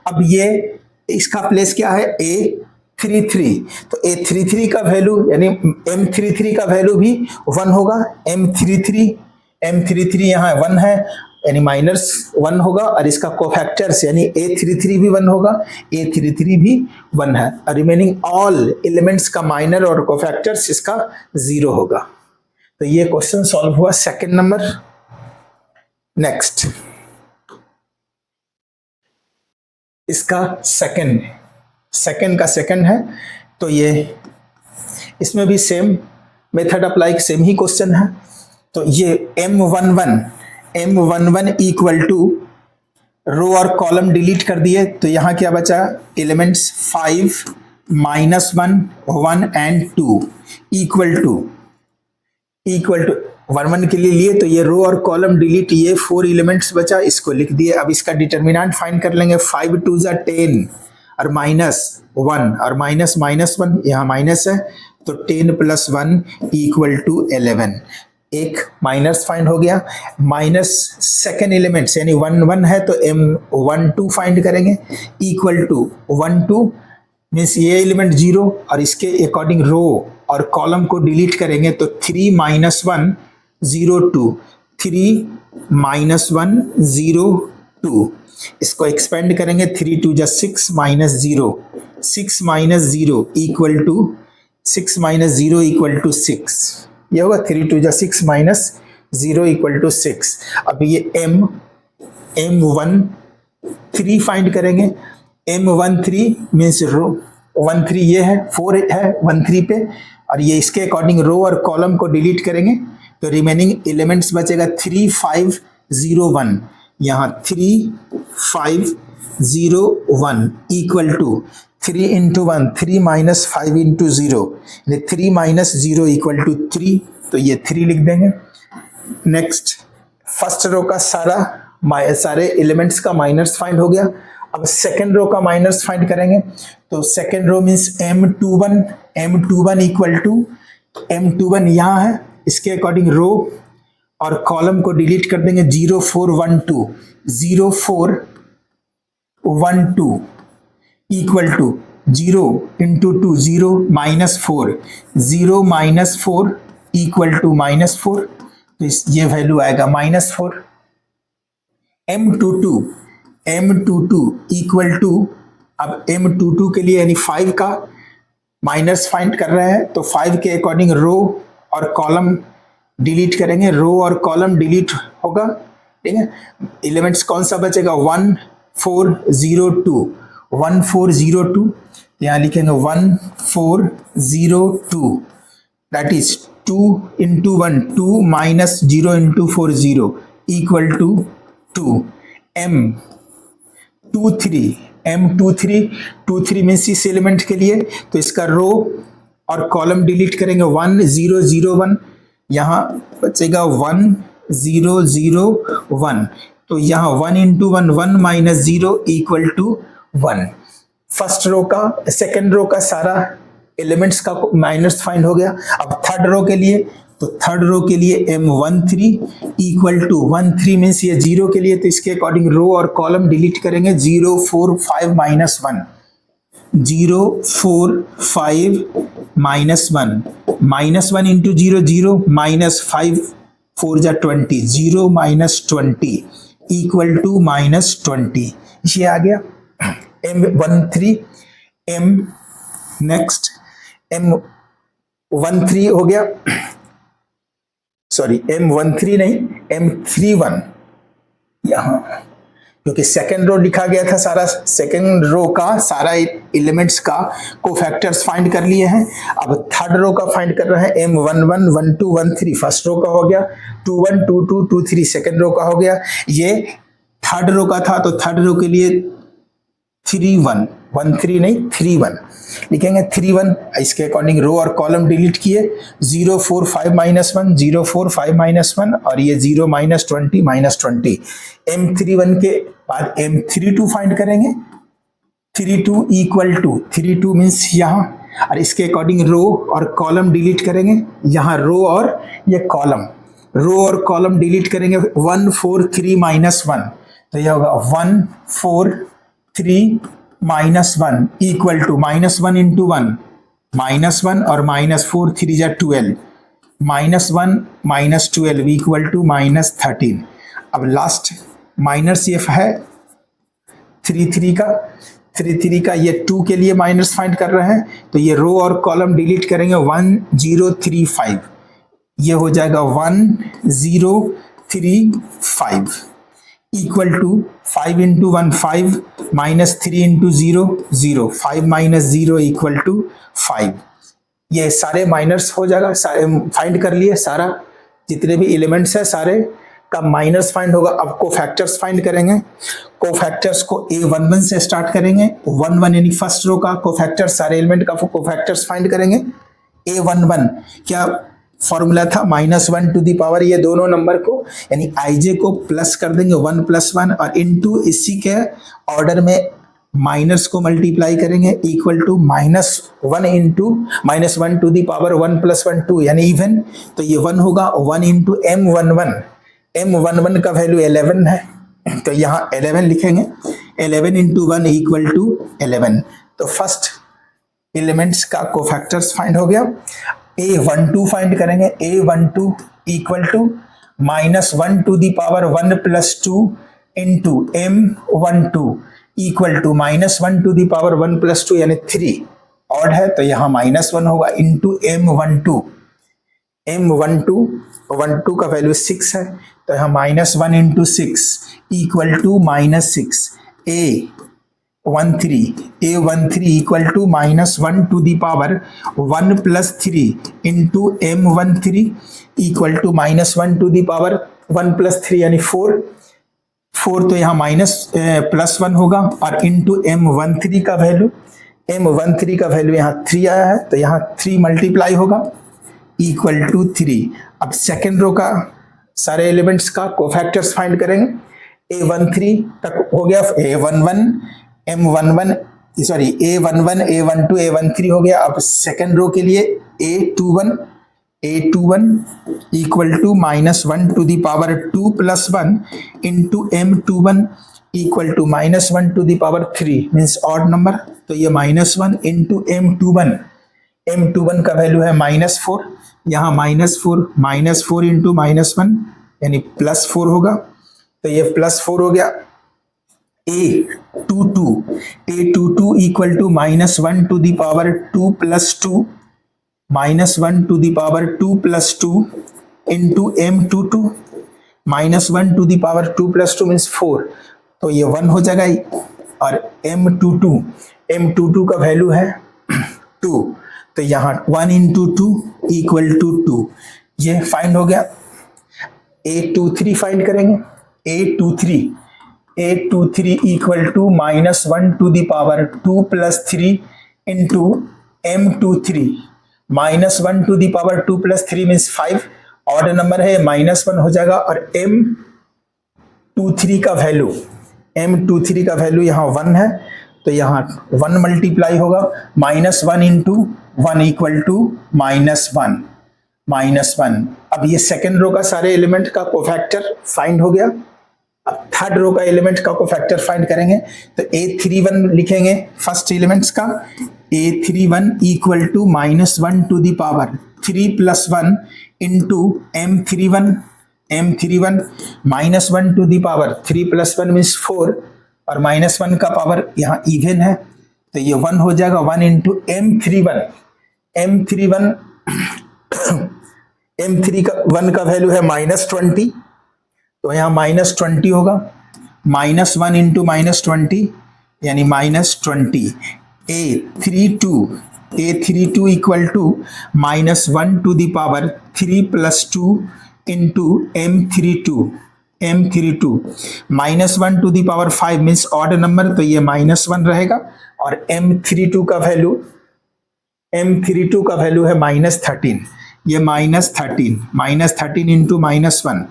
अब ये इसका प्लेस क्या है, A33, तो A33 का वैल्यू यानी M33 का वैल्यू भी 1 होगा। M33 यहाँ 1 है यानी माइनस 1 होगा और इसका कोफैक्टर्स यानी A33 भी 1 होगा, A33 भी 1 है और रिमेनिंग ऑल एलिमेंट्स का माइनर और कोफैक्टर्स इसका 0 होगा। तो ये क्वेश्चन सॉल्व हुआ सेकंड नंबर। नेक्स्ट इसका सेकंड है, तो ये इसमें भी सेम मेथड अप्लाई, सेम ही क्वेश्चन है। तो ये M11 इक्वल टू रो और कॉलम डिलीट कर दिए, तो यहाँ क्या बचा, एलिमेंट्स 5, -1, 1 एंड 2 इक्वल टू 1 के लिए लिए, तो ये रो और कॉलम डिलीट, ये 4 एलिमेंट्स बचा, इसको लिख दिए। अब इसका डिटर्मिनेंट फाइंड कर लेंगे, 5 2 = 10 और -1 और -1 यहाँ माइनस है, तो 10 + 1 इक्वल टू 11। एक माइनस फाइंड हो गया, माइनस सेकेंड एलिमेंट्स यानी 1 1 है, तो M12 फाइंड करेंगे इक्वल टू 1 2 मीन्स ये एलिमेंट 0 और इसके अकॉर्डिंग रो और कॉलम को डिलीट करेंगे, तो 3 - 1 0 2 3 - 1 0 2। इसको एक्सपेंड करेंगे, 3 2 = 6 -0 6 - 0 इक्वल टू 6 - 0 इक्वल टू 6, ये होगा 3 2 = 6 -0 इक्वल टू 6। अब ये M13 फाइंड करेंगे, M13 मीन्स रो 13 ये है, 4 है 13 पे, और ये इसके अकॉर्डिंग रो और कॉलम को डिलीट करेंगे, तो रिमेनिंग एलिमेंट्स बचेगा 3 5 0 1, यहाँ 3 5 0 1 equal to 3 into 1, 3 minus 5 into 0, 3 minus 0 equal to 3, तो ये 3 लिख देंगे। नेक्स्ट फर्स्ट रो का सारे एलिमेंट्स का माइनस फाइंड हो गया। अब सेकेंड रो का माइनस फाइंड करेंगे, तो second row means M21 equal to M21 यहाँ है, इसके अकॉर्डिंग रो और कॉलम को डिलीट कर देंगे। 0412 equal to 0 into 2, 0 minus 4, 0 minus 4 equal to -4, तो ये वैल्यू आएगा -4। M22 इक्वल टू, अब M22 के लिए यानी 5 का माइनस फाइंड कर रहे हैं, तो 5 के अकॉर्डिंग रो और कॉलम डिलीट करेंगे। रो और कॉलम डिलीट होगा, ठीक है। एलिमेंट्स कौन सा बचेगा? 1402, यहाँ लिखेंगे 1402, that is 2 into 1, 2 minus 0 into 4, 0 equal to 2। M23 means इस एलिमेंट के लिए, तो इसका रो और कॉलम डिलीट करेंगे। 1001, यहाँ बचेगा 1001, तो यहाँ 1 into 1, 1 minus 0 equal to 1। First row का, सेकेंड रो का सारा एलिमेंट्स का माइनस फाइंड हो गया। अब थर्ड रो के लिए, तो थर्ड रो के लिए M13 इक्वल टू 13 मीन्स ये 0 के लिए, तो इसके अकॉर्डिंग रो और कॉलम डिलीट करेंगे। 0 4 5 माइनस 1, 0 4 5 माइनस 1, -1 इंटू 0, 0 माइनस 5 4 जा 20, 0 माइनस 20 इक्वल टू -20, ये आ गया M13। नेक्स्ट M13 हो गया, सॉरी M13 नहीं, M31 यहाँ, क्योंकि सेकेंड रो लिखा गया था सारा, सेकेंड रो का सारा एलिमेंट्स का कोफैक्टर्स फाइंड कर लिए हैं। अब थर्ड रो का फाइंड कर रहे हैं। M11 12 13 फर्स्ट रो का हो गया, 21 22 23 सेकेंड रो का हो गया। ये थर्ड रो का था, तो थर्ड रो के लिए 31 13 नहीं 31 लिखेंगे। 31 इसके अकॉर्डिंग रो और कॉलम डिलीट किए। 0 4 5 माइनस 1, 0 4 5 माइनस 1, और ये 0 माइनस 20 -20। M31 के बाद M32 फाइंड करेंगे। 32 इक्वल टू, 32 मीन्स यहाँ, और इसके अकॉर्डिंग रो और कॉलम डिलीट करेंगे। यहाँ रो और ये कॉलम, रो और कॉलम डिलीट करेंगे। 1 4 3 माइनस 1, तो यह होगा 1 4 3 माइनस 1 इक्वल टू -1 इंटू 1, -1 और -4 3 जा 12, -1 -12 इक्वल टू -13। अब लास्ट माइनस ये है 33 का, ये 2 के लिए माइनस फाइंड कर रहे हैं, तो ये रो और कॉलम डिलीट करेंगे। 1035, ये हो जाएगा 1035 equal to 5 into 1 5, -3 into 0 0, 5 minus 0 equal to 5। ये सारे माइनस हो जाएगा, सारे फाइंड कर लिए, सारा जितने भी एलिमेंट्स है सारे का माइनस फाइंड होगा। अब कोफैक्टर्स फाइंड करेंगे। कोफैक्टर्स को A11 से स्टार्ट करेंगे। 1 यानी फर्स्ट रो का कोफैक्टर्स, सारे एलिमेंट का कोफैक्टर्स फाइंड करेंगे। A11 क्या फॉर्मूला था? -1 टू दी पावर, ये दोनों नंबर को यानी ij को प्लस कर देंगे 1 + 1, और इनटू इसी के ऑर्डर में माइनस को मल्टीप्लाई करेंगे equal to -1 into -1 to the power 1 + 1 2 यानी इवन, तो ये 1 होगा। 1 इंटू M11 का वैल्यू 11 है, तो यहाँ 11 लिखेंगे। 11 इंटू 1 इक्वल टू 11, तो फर्स्ट एलिमेंट्स का कोफैक्टर्स फाइंड हो गया। A12 फाइंड करेंगे। A12 equal to -1 to the power 1 + 2 into M12 equal to -1 to the power 1 + 2 यानी 3 ऑड है, तो यहाँ -1 होगा इंटू M12 का वैल्यू 6 है, तो यहाँ -1 into 6 equal to -6। A13 equal to -1 to the power 1 + 3 into M13 equal to -1 to the power 1 + 3 यानी 4, तो यहाँ +1 होगा, और इंटू M13 का वैल्यू M13 का वैल्यू यहाँ 3 आया है, तो यहाँ 3 मल्टीप्लाई होगा इक्वल टू 3। अब सेकेंड रो का सारे एलिमेंट्स का कोफैक्टर्स फाइंड करेंगे। A13 तक हो गया, A11 M11 sorry A11 A12 A13 हो गया। अब सेकेंड रो के लिए A21 equal to -1 to the power 2 plus 1 into M21 equal to -1 to the power 3 means odd number, तो ये -1 इंटू M21 का वैल्यू है -4, यहाँ -4 इंटू -1 यानी +4 होगा, तो ये +4 हो गया। A22 equal to -1 to the power 2 plus 2 -1 to the power 2 plus 2 into M22 -1 to the power 2 plus 2 means 4, तो ये 1 हो जाएगा। और M22 का वैल्यू है 2, तो यहाँ 1 इंटू 2 इक्वल टू 2, ये फाइंड हो गया। A23 फाइंड करेंगे। A23 equal to -1 to the power 2 plus 3 into M23 -1 to the power 2 plus 3 means 5, odd number है, -1 हो जाएगा। और M23 का वैल्यू यहाँ 1 है, तो यहाँ 1 मल्टीप्लाई होगा, -1 इंटू 1 इक्वल टू -1। अब ये सेकेंड रो का सारे एलिमेंट का कोफैक्टर फाइंड हो गया। अब थर्ड रो का एलिमेंट का कोफैक्टर फाइंड करेंगे, तो A31 लिखेंगे फर्स्ट एलिमेंट्स का। A31 equal to -1 to the power 3 plus 1 into M31 -1 to the power 3 plus 1 means 4, और -1 का पावर यहाँ इवन है, तो ये 1 हो जाएगा। 1 इंटू M31 का वैल्यू है -20, तो यहाँ -20 होगा। -1 इंटू -20 यानी -20। A32 equal to -1 to the power 3 plus 2 into M32 -1 to the power 5 means odd number, तो ये -1 रहेगा। और M32 का वैल्यू है -13, ये -13 इंटू -1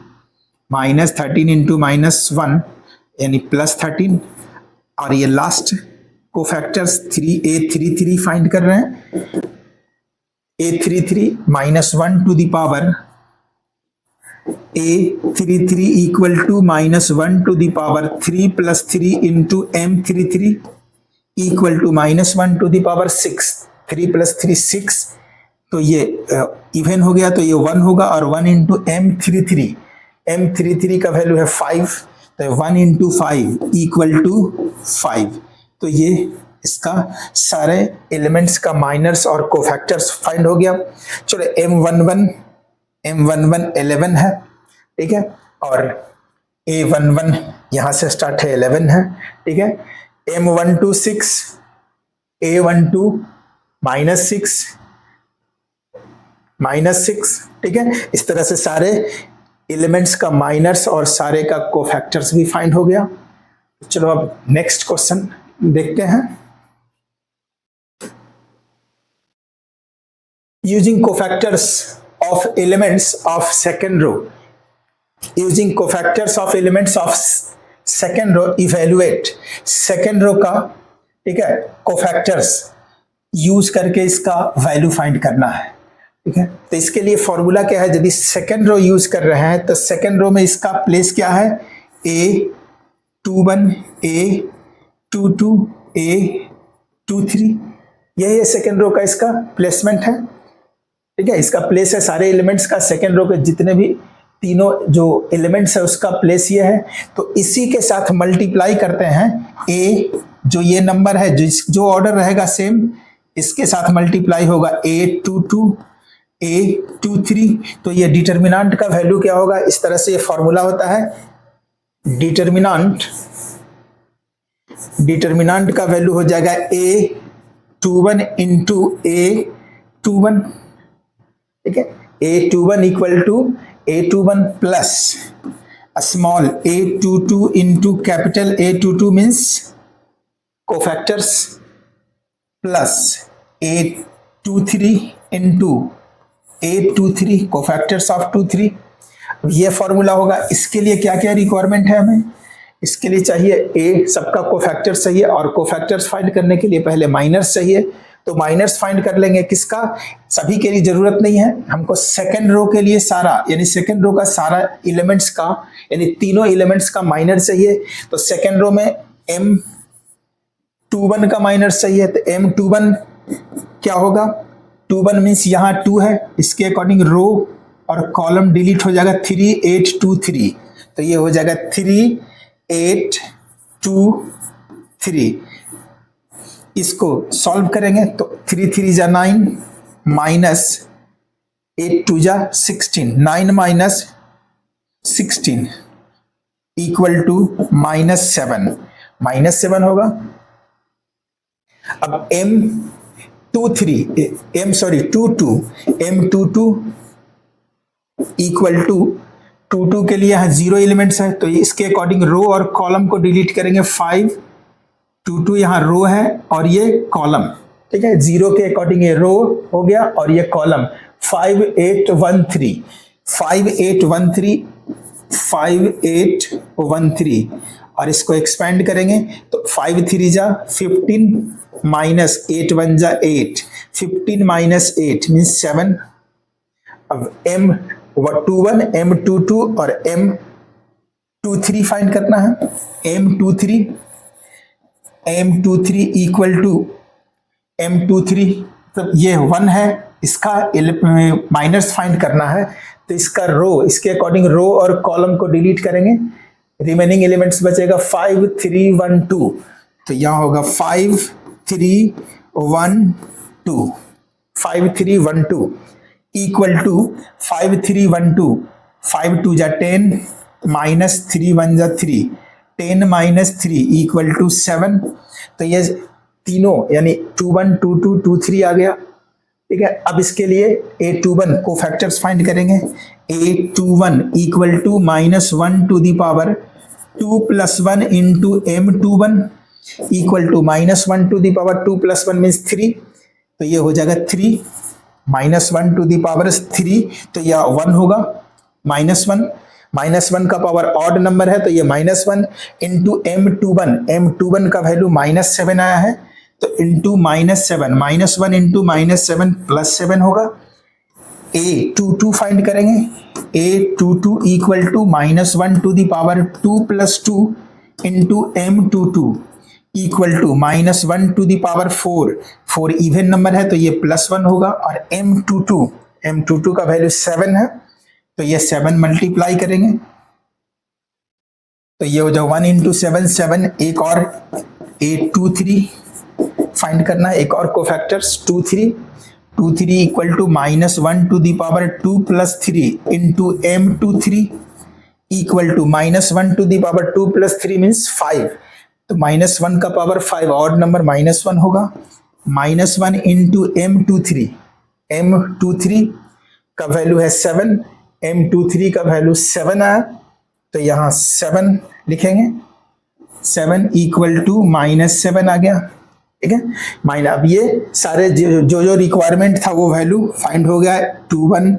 इंटू -1 यानी +13। और ये लास्ट कोफैक्टर्स A33 फाइंड कर रहे हैं। A33 -1 to the power A33 equal to -1 to the power 3 plus 3 into M33 equal to -1 to the power 6, 3 plus 3 6, तो ये इवन हो गया, तो ये 1 होगा। और 1 इंटू M33 का वैल्यू है 5, तो 1 इंटू 5 इक्वल टू 5, तो ये इसका सारे एलिमेंट्स का माइनर्स और कोफैक्टर्स फाइंड हो गया। चलो M11 11 है, ठीक है, और A11 यहाँ से स्टार्ट है 11 है, ठीक है। M12 6, A12 -6, ठीक है। इस तरह से सारे एलिमेंट्स का माइनर्स और सारे का कोफैक्टर्स भी फाइंड हो गया। चलो अब नेक्स्ट क्वेश्चन देखते हैं। Using cofactors of elements of second row evaluate second row का, ठीक है, कोफैक्टर्स यूज करके इसका वैल्यू फाइंड करना है, ठीक है। तो इसके लिए फॉर्मूला क्या है, यदि सेकेंड रो यूज कर रहे हैं तो सेकेंड रो में इसका प्लेस क्या है, A21 A22 A23, यही सेकेंड रो का इसका प्लेसमेंट है, ठीक है। इसका प्लेस है सारे एलिमेंट्स का, सेकेंड रो के जितने भी तीनों जो एलिमेंट्स है उसका प्लेस ये है। तो इसी के साथ मल्टीप्लाई करते हैं, A जो ये नंबर है जो ऑर्डर रहेगा सेम, इसके साथ मल्टीप्लाई होगा A22 A23, तो ये डिटर्मिनेंट का वैल्यू क्या होगा, इस तरह से ये फॉर्मूला होता है। डिटर्मिनेंट का वैल्यू हो जाएगा A21 इंटू A21, ठीक है। A21 equal to A21 plus small A22 into capital A22 means cofactors, plus A23 into A23 cofactors of 23। ये फॉर्मूला होगा। इसके लिए क्या क्या रिक्वायरमेंट है हमें? इसके लिए चाहिए ए सबका कोफैक्टर्स चाहिए, और कोफैक्टर्स फाइंड करने के लिए पहले माइनर्स चाहिए। तो माइनर्स फाइंड कर लेंगे किसका? सभी के लिए जरूरत नहीं है, हमको सेकंड रो के लिए सारा, यानी सेकंड रो का सारा एलिमेंट्स का, यानी तीनों एलिमेंट्स का माइनर चाहिए। तो सेकंड रो में M21 का माइनर्स चाहिए। तो M21 क्या होगा? 21 मीन्स यहाँ 2 है, इसके अकॉर्डिंग रो और कॉलम डिलीट हो जाएगा 3823। तो ये हो जाएगा 3823। इसको सॉल्व करेंगे तो 3 3 जा 9 माइनस 8 2 जा 16, 9 माइनस 16 इक्वल टू -7, -7 होगा। अब M22 इक्वल टू 22 के लिए यहाँ 0 एलिमेंट्स है, तो इसके अकॉर्डिंग रो और कॉलम को डिलीट करेंगे। 5 22 यहाँ रो है और ये कॉलम, ठीक है। 0 के अकॉर्डिंग ये रो हो गया और ये कॉलम। 5813 और इसको एक्सपेंड करेंगे तो 5 3 जा 15 माइनस 8 1 जा 8, 15 माइनस 8 मीन्स 7। अब M21 M22 और M23 फाइंड करना है। M23 इक्वल टू M23, तो ये 1 है, इसका माइनस फाइंड करना है। तो इसका रो, इसके अकॉर्डिंग रो और कॉलम को डिलीट करेंगे, रिमेनिंग एलिमेंट्स बचेगा 5 3 1 2। तो यहाँ होगा 5 3 1 2, 5 3 1 2 इक्वल टू 5 3 1 2, 5 2 जा 10 माइनस 3 1 जा 3, 10 माइनस 3 इक्वल टू 7। तो ये तीनों यानी 21 22 23 आ गया, ठीक है। अब इसके लिए A21 को फैक्टर्स फाइंड करेंगे। A21 equal to -1 to the power 2 + 1 into M21 equal to -1 to the power 2 + 1 means 3। तो ये हो जाएगा 3 -1 टू द पावर 3, तो यह 1 होगा। -1 का पावर ऑड नंबर है, तो ये -1 इंटू M21 का वैल्यू -7 आया है, तो इंटू -7, -1 इंटू -7 +7 होगा। A22 फाइंड करेंगे। A22 equal to -1 to the power 2 + 2 into M22 equal to -1 to the power 4 even number है, तो ये +1 होगा। और M22 का वैल्यू 7 है, तो ये 7 मल्टीप्लाई करेंगे, तो ये हो जाए 1 इंटू 7 7। एक और A23 फाइंड करना है, एक और cofactors 23 equal to -1 to the power 2 + 3 into M23 equal to -1 to the power 2 + 3 means 5। तो -1 का पावर 5 ऑड नंबर -1 होगा। -1 इंटू M23 का वैल्यू है 7, M23 का वैल्यू 7 आया, तो यहाँ 7 लिखेंगे। 7 इक्वल टू -7 आ गया, ठीक है। अब ये सारे जो रिक्वायरमेंट था वो वैल्यू फाइंड हो गया। 21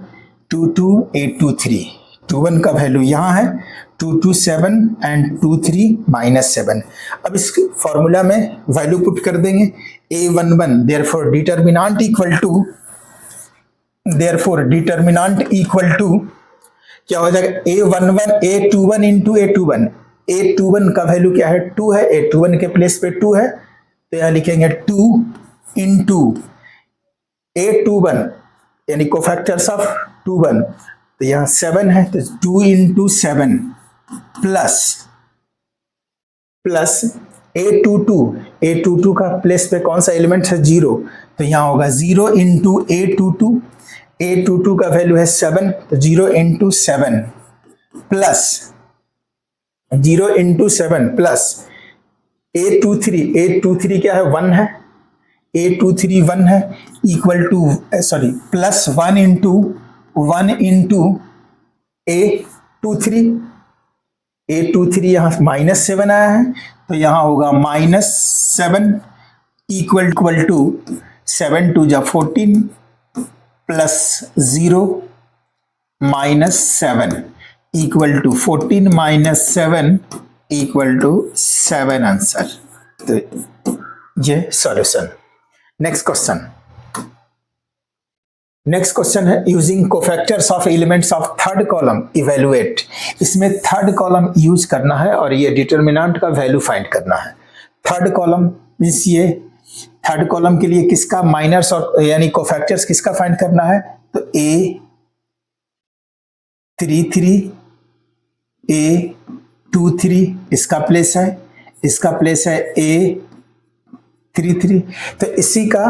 22 823, 21 का वैल्यू यहाँ है, 227 एंड 23 -7। अब इस फॉर्मूला में वैल्यू पुट कर देंगे। A11 therefore determinant equal to क्या हो जाएगा? A21 इंटू A21 का वैल्यू क्या है? 2 है, A21 के प्लेस पे 2 है, तो यहाँ लिखेंगे 2 इंटू A21 यानी कोफैक्टर्स ऑफ 21, तो यहाँ 7 है, तो 2 इंटू 7 प्लस A22 का प्लेस पे कौन सा एलिमेंट है? 0, तो यहाँ होगा 0 इंटू A22 का वैल्यू है 7, तो 0 into 7 plus 0 into 7 plus A23 क्या है? 1 है, A23 1 है equal two plus 1 into A23 यहाँ -7 आया है, तो यहाँ होगा -7 इक्वल टू 7 2 जा 14 plus 0 minus 7 equal to 14 minus 7 equal to 7 answer. तो ये सॉल्यूशन। नेक्स्ट क्वेश्चन है using cofactors of elements of third column evaluate. इसमें थर्ड कॉलम यूज करना है और ये डिटर्मिनेंट का वैल्यू फाइंड करना है। थर्ड कॉलम मीन्स ये थर्ड कॉलम के लिए किसका माइनर्स और यानी कोफैक्टर्स किसका फाइंड करना है, तो A33 A23 इसका प्लेस है, इसका प्लेस है A33। तो इसी का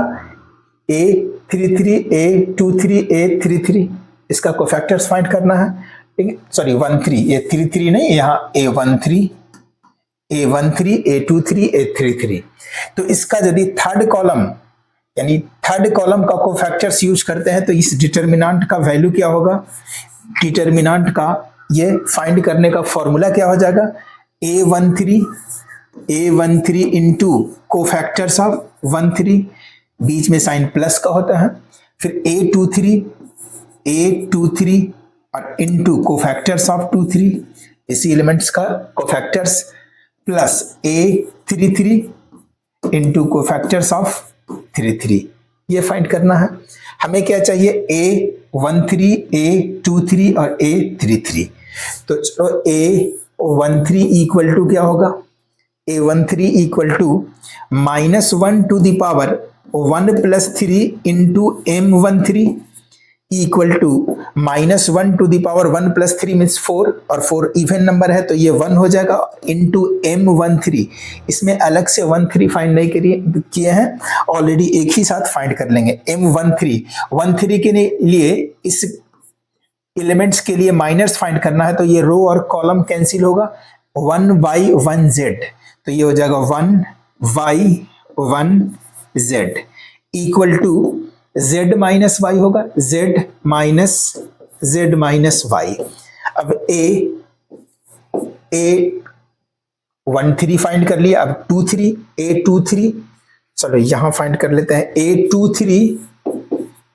A33 A23 A33 इसका कोफैक्टर्स फाइंड करना है, ठीक है। सॉरी 13 A33 नहीं, यहाँ A13 A23 A33। तो इसका यदि थर्ड कॉलम यानी थर्ड कॉलम का कोफैक्टर्स यूज करते हैं तो इस डिटर्मिनेंट का वैल्यू क्या होगा, डिटर्मिनेंट का ये फाइंड करने का फॉर्मूला क्या हो जाएगा, A13 इंटू कोफैक्टर्स ऑफ 13, बीच में साइन प्लस का होता है, फिर A23 और इंटू कोफैक्टर्स ऑफ 23 इसी एलिमेंट्स का cofactors plus A33 into cofactors of 33। ये फाइंड करना है। हमें क्या चाहिए, A13 A23 और A33। तो चलो A13 इक्वल टू क्या होगा, A13 equal to -1 to the power 1 + 3 into M13 equal to -1 to the power 1 + 3 means 4 और 4 इवन नंबर है तो ये 1 हो जाएगा इंटू M13। इसमें अलग से 13 फाइंड नहीं किए हैं, ऑलरेडी एक ही साथ फाइंड कर लेंगे। M13 के लिए इस एलिमेंट्स के लिए माइनर्स फाइंड करना है तो ये रो और कॉलम कैंसिल होगा, 1/1z तो ये हो जाएगा 1/1z equal to z minus y होगा, z माइनस वाई। अब A13 फाइंड कर लिया, अब A23 चलो यहां फाइंड कर लेते हैं।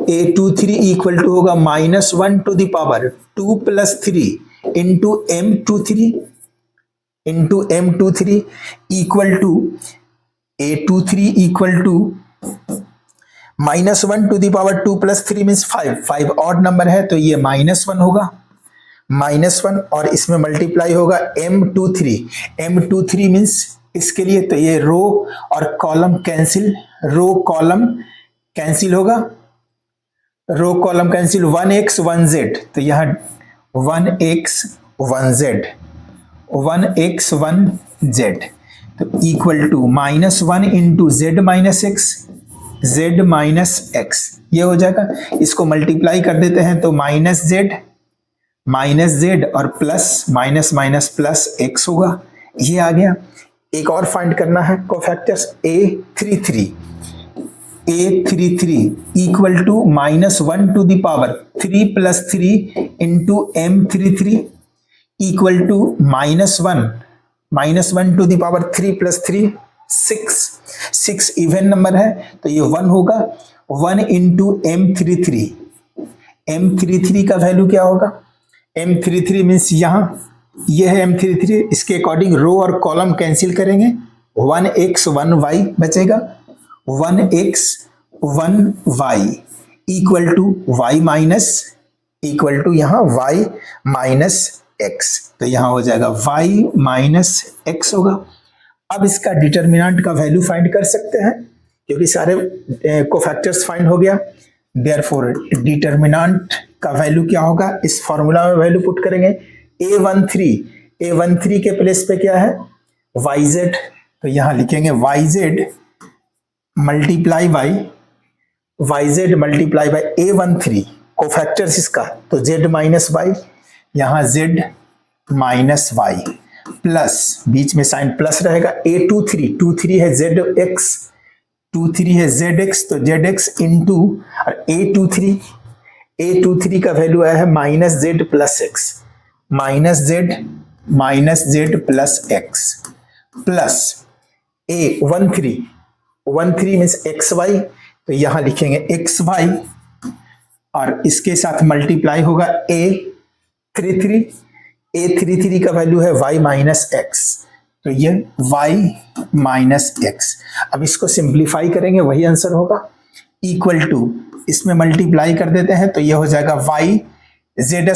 A23 इक्वल टू होगा -1 to the power 2 + 3 into M23 equal to A23 equal to -1 to the power 2 + 3 means 5 odd number है तो ये -1 होगा, -1 और इसमें मल्टीप्लाई होगा M23 मीन्स इसके लिए तो ये रो और column cancel, row column cancel 1x 1z तो यहाँ 1x 1z तो equal to -1 into z minus x ये हो जाएगा। इसको मल्टीप्लाई कर देते हैं तो -z और प्लस माइनस प्लस x होगा, ये आ गया। एक और फाइंड करना है cofactors A33 equal to -1 to the power 3 + 3 into M33 equal to -1 to the power 3 + 3 6 even number है तो ये 1 होगा, 1 इंटू M33 का वैल्यू क्या होगा, M33 मीन्स यहाँ ये है M33, इसके अकॉर्डिंग रो और कॉलम कैंसिल करेंगे, 1x 1y बचेगा, 1x 1y equal to y minus equal to यहाँ y माइनस x तो यहाँ हो जाएगा y माइनस x होगा। अब इसका डिटर्मिनेंट का वैल्यू फाइंड कर सकते हैं क्योंकि सारे कोफैक्टर्स फाइंड हो गया। देयरफॉर डिटर्मिनेंट का वैल्यू क्या होगा, इस फॉर्मूला में वैल्यू पुट करेंगे। A13 के प्लेस पे क्या है yz तो यहाँ लिखेंगे yz multiply by A13 cofactors इसका तो z माइनस वाई, यहाँ z माइनस वाई प्लस बीच में साइन प्लस रहेगा। A23 है zx तो zx इंटू और A23 का वैल्यू आया है -z plus x plus x plus A13 13 means x y, तो यहां लिखेंगे एक्स वाई और इसके साथ मल्टीप्लाई होगा A33, A33 का वैल्यू है y माइनस एक्स, तो ये y माइनस एक्स। अब इसको सिंप्लीफाई करेंगे वही आंसर होगा, इक्वल टू इसमें मल्टीप्लाई कर देते हैं तो ये हो जाएगा y Z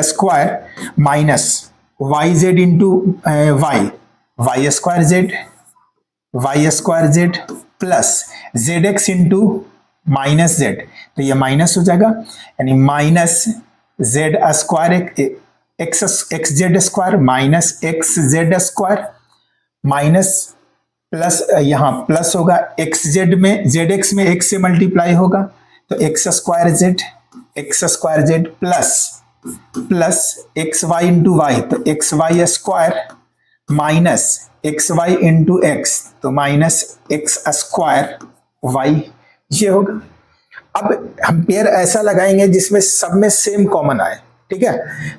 square minus Y Z into Y square Z plus Z X into minus Z, तो ये माइनस हो जाएगा, यानी minus Z square X Z square minus x Z square minus plus यहाँ प्लस होगा एक्स जेड में, Z X में X से मल्टीप्लाई होगा तो X square Z plus X Y into Y, तो X Y square minus X Y into X, तो minus x square Y, ये होगा। अब हम पेयर ऐसा लगाएंगे जिसमें सब में सेम कॉमन आए, ठीक है।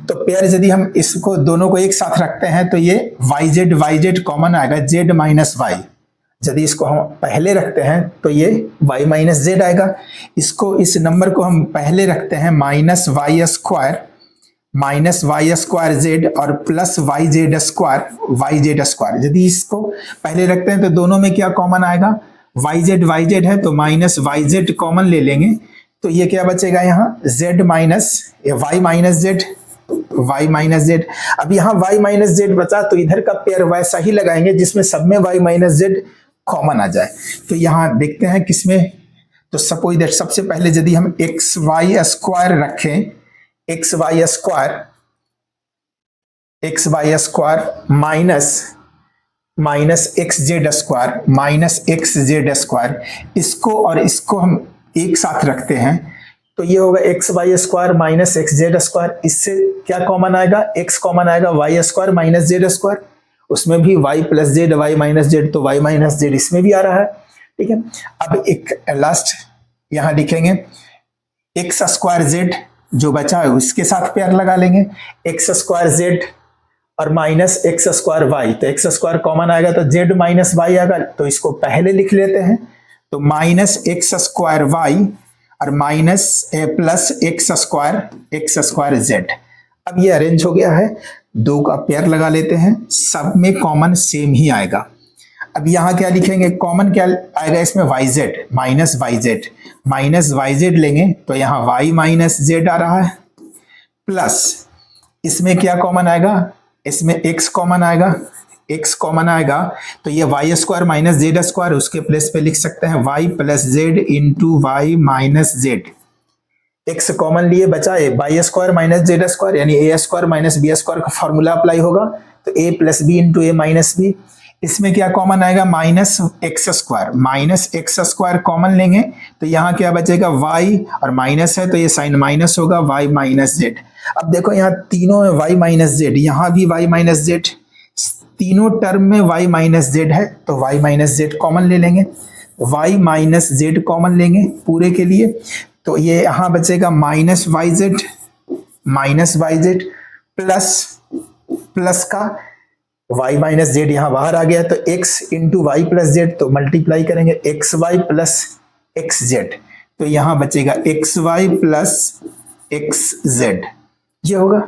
तो पेयर यदि हम इसको दोनों को एक साथ रखते हैं तो ये वाई जेड कॉमन आएगा, जेड माइनस वाई। यदि इसको हम पहले रखते हैं तो ये y माइनस जेड आएगा। इसको इस नंबर को हम पहले रखते हैं माइनस वाई स्क्वायर जेड और प्लस वाई जेड स्क्वायर। यदि इसको पहले रखते हैं तो दोनों में क्या कॉमन आएगा, वाई जेड है तो माइनस वाई जेड कॉमन ले लेंगे, तो ये क्या बचेगा यहाँ z minus y minus z. अब यहाँ y माइनस जेड बचा तो इधर का पेयर वैसा ही लगाएंगे जिसमें सब में y माइनस जेड कॉमन आ जाए। तो यहाँ देखते हैं किसमें, तो सपोज दैट सबसे पहले यदि हम एक्स वाई स्क्वायर रखें, x Y square minus x Z square, इसको और इसको हम एक साथ रखते हैं तो ये होगा x Y square minus x Z square. इससे क्या कॉमन आएगा, एक्स कॉमन आएगा, y square minus Z square, उसमें भी y plus z y minus Z, तो वाई माइनस जेड इसमें भी आ रहा है, ठीक है। अब एक लास्ट यहां लिखेंगे एक्स स्क्वायर जेड जो बचा है उसके साथ पेयर लगा लेंगे, एक्स स्क्वायर जेड और माइनस एक्स स्क्वायर वाई, तो एक्स स्क्वायर कॉमन आएगा तो जेड माइनस वाई आएगा, तो इसको पहले लिख लेते हैं, तो माइनस एक्स स्क्वायर वाई और minus plus x square Z. अब ये अरेंज हो गया है, दो का पेयर लगा लेते हैं, सब में कॉमन सेम ही आएगा। अब यहाँ क्या लिखेंगे, कॉमन क्या आएगा इसमें, y z minus Y z लेंगे तो यहाँ वाई माइनस जेड आ रहा है, प्लस इसमें क्या कॉमन आएगा, इसमें एक्स कॉमन आएगा, तो ये Y square minus Z square, उसके प्लेस पे लिख सकते हैं Y plus Z into Y minus Z. X common लिए बचा ए Y square minus Z square, यानी A square minus B square का फॉर्मूला अप्लाई होगा, तो A plus B into A minus B. इसमें क्या कॉमन आएगा, माइनस एक्स स्क्वायर कॉमन लेंगे तो यहाँ क्या बचेगा, वाई और माइनस है तो ये साइन माइनस होगा, वाई माइनस जेड। अब देखो यहाँ तीनों में वाई माइनस जेड, यहाँ भी वाई माइनस जेड, तीनों टर्म में वाई माइनस जेड है तो वाई माइनस जेड कॉमन ले लेंगे, वाई माइनस जेड कॉमन लेंगे पूरे के लिए, तो ये यहाँ बचेगा माइनस वाई जेड प्लस का y माइनस जेड यहाँ बाहर आ गया, तो x into y plus z, तो मल्टीप्लाई करेंगे x y plus x z, तो यहाँ बचेगा x y plus x z, ये होगा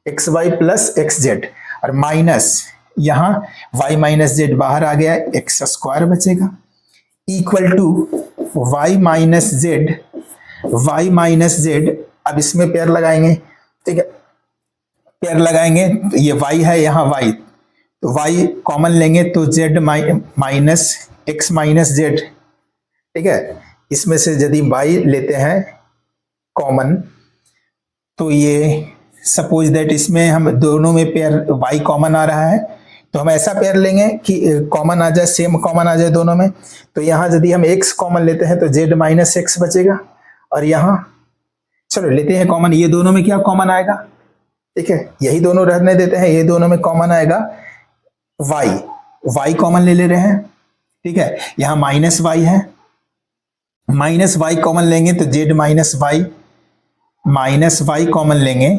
x y plus x z, और माइनस यहाँ y माइनस जेड बाहर आ गया, एक्स स्क्वायर बचेगा, equal to y minus z. अब इसमें पेयर लगाएंगे, ठीक है, पेयर लगाएंगे तो ये y है, यहाँ y, तो y कॉमन लेंगे तो z minus x minus Z, ठीक है। इसमें से यदि y लेते हैं कॉमन तो ये सपोज दैट इसमें हम दोनों में पेयर y कॉमन आ रहा है, तो हम ऐसा पेयर लेंगे कि कॉमन आ जाए, सेम कॉमन आ जाए दोनों में। तो यहाँ यदि हम x कॉमन लेते हैं तो z माइनस एक्स बचेगा, और यहाँ चलो लेते हैं कॉमन, ये दोनों में क्या कॉमन आएगा, ठीक है, यही दोनों रहने देते हैं, ये दोनों में कॉमन आएगा y कॉमन ले रहे हैं, ठीक है। यहाँ माइनस y है, माइनस y कॉमन लेंगे तो z माइनस y कॉमन लेंगे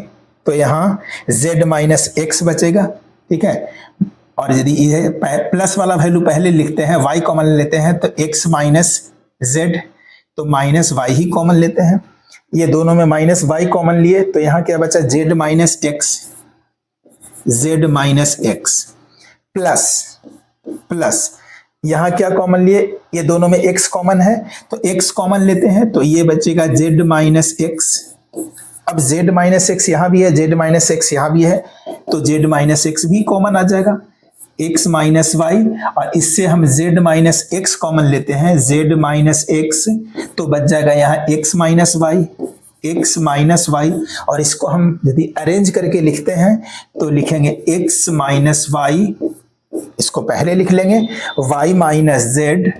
तो यहाँ z माइनस एक्स बचेगा, ठीक है। और यदि ये प्लस वाला वैल्यू पहले लिखते हैं, y कॉमन लेते हैं तो x माइनस जेड, तो माइनस वाई ही कॉमन लेते हैं। ये दोनों में माइनस वाई कॉमन लिए तो यहाँ क्या बचा, Z minus x, Z minus x plus plus यहाँ क्या कॉमन लिए, ये दोनों में x कॉमन है तो x कॉमन लेते हैं तो ये बचेगा z माइनस एक्स। अब z माइनस एक्स यहाँ भी है, z माइनस एक्स यहाँ भी है, तो z माइनस एक्स भी कॉमन आ जाएगा, x माइनस वाई, और इससे हम z माइनस एक्स कॉमन लेते हैं, z माइनस एक्स, तो बच जाएगा यहाँ x minus y, x minus y, और इसको हम यदि अरेंज करके लिखते हैं तो लिखेंगे x माइनस वाई, इसको पहले लिख लेंगे y minus Z,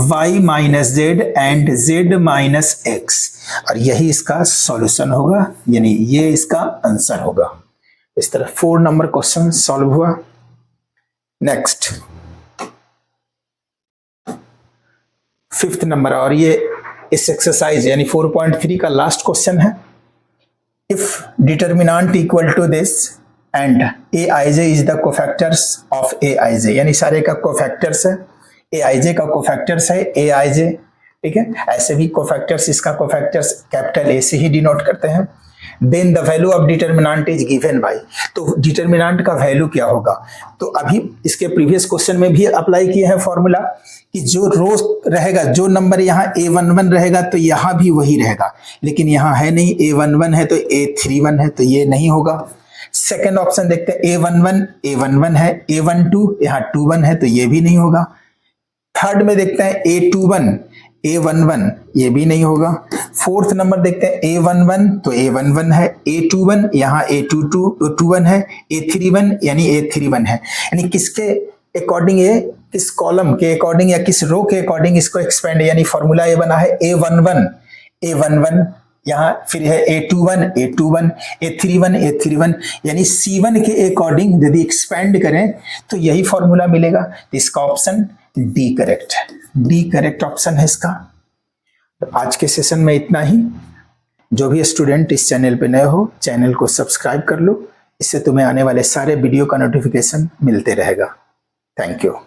y minus Z and z minus x, और यही इसका सॉल्यूशन होगा, यानी ये इसका आंसर होगा। इस तरह 4 नंबर क्वेश्चन सॉल्व हुआ। नेक्स्ट 5th नंबर, और ये इस एक्सरसाइज यानी 4.3 का लास्ट क्वेश्चन है। If determinant equal to this and aij is the cofactors of aij, यानी सारे का कोफैक्टर्स है, aij का कोफैक्टर्स है aij, ठीक है। ऐसे भी कोफैक्टर्स, इसका कोफैक्टर्स कैपिटल A से ही डिनोट करते हैं। Then the value of determinant is given by, तो डिटर्मिनेंट का वैल्यू क्या होगा, तो अभी इसके प्रीवियस क्वेश्चन में भी अप्लाई किए हैं फॉर्मूला कि जो रो रहेगा, जो नंबर यहाँ a11 रहेगा तो यहाँ भी वही रहेगा, लेकिन यहाँ है नहीं, a11 है तो a31 है, तो ये नहीं होगा। सेकेंड ऑप्शन देखते हैं, a11 है, a12 यहाँ 21 है, तो ये भी नहीं होगा। थर्ड में देखते हैं a11 ये भी नहीं होगा। फोर्थ नंबर देखते हैं a11, तो a11 है, a21 यहाँ a21 है, a31 यानी a31 है, यानी किसके अकॉर्डिंग, ये किस कॉलम के अकॉर्डिंग या किस रो के अकॉर्डिंग इसको एक्सपेंड, यानी फॉर्मूला ये बना है a11 यहाँ, फिर है a21 a31 यानी C1 के अकॉर्डिंग यदि एक्सपेंड करें तो यही फॉर्मूला मिलेगा। तो इसका ऑप्शन डी करेक्ट है, डी करेक्ट ऑप्शन है इसका। तो आज के सेशन में इतना ही। जो भी स्टूडेंट इस चैनल पे नए हो, चैनल को सब्सक्राइब कर लो, इससे तुम्हें आने वाले सारे वीडियो का नोटिफिकेशन मिलते रहेगा। Thank you.